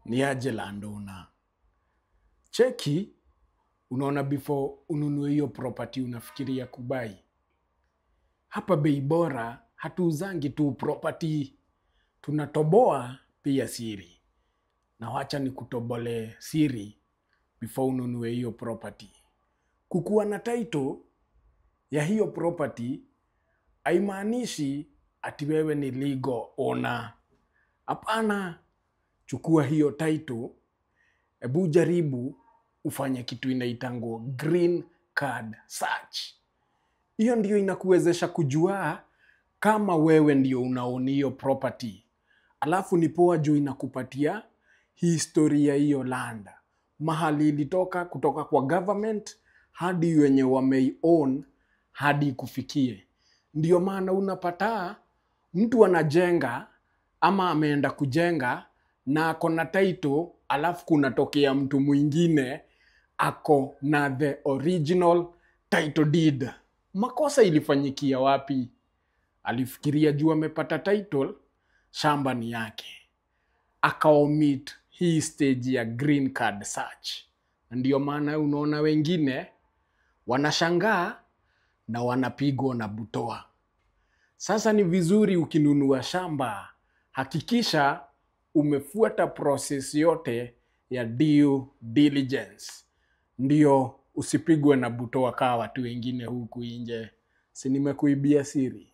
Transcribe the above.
Ni aje landowner. Cheki, unaona before ununue hiyo property unafikiria kubai. Hapa Bei Bora hatuuzangi tu property, tunatoboa pia siri. Na wacha nikutobole siri before ununue hiyo property. Kukuwa na title ya hiyo property haimaanishi ati wewe ni legal owner. Hapana, chukua hiyo title, hebu jaribu ufanye kitu inaitangwa green card search. Hiyo ndio inakuwezesha kujua kama wewe ndio unaown hiyo property. Alafu ni poa juu inakupatia historia hiyo land. Mahali ilitoka kutoka kwa government hadi wenye wamei-own hadi kufikie. Ndio maana unapata mtu anajenga ama ameenda kujenga na ako na title, alafu kunatokea mtu mwingine ako na the original title deed. Makosa ilifanyikia wapi? Alifikiria juu amepata title, shamba ni yake. Akaomit hii stage ya green card search. Ndio maana unaona wengine wanashangaa na wanapigwa na butoa. Sasa ni vizuri ukinunua shamba, hakikisha umefuata process yote ya due diligence. Ndio usipigwe na butoa kama watu wengine huku nje. Si nimekuibia siri?